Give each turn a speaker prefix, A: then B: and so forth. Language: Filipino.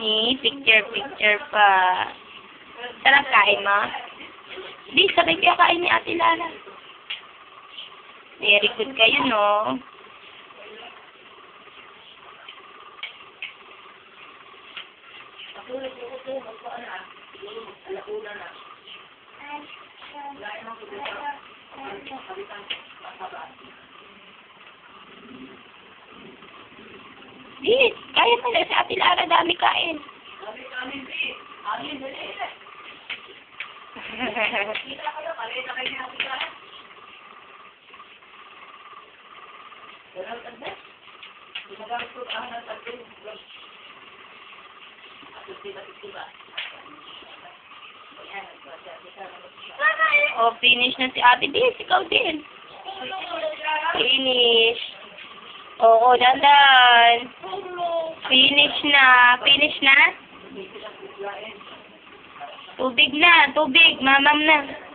A: Picture pa. Sarap kain mo? Di, sabay kaya kain ni Ate Lara. Very good kayo, no? Di, kaya mo na sa Ate Lara, dami kain. Oh, finish na si Ate Dis. Ikaw din. Finish. Oo, dandan. Finish na. Finish na? Tubig na. Tubig. Mamam na.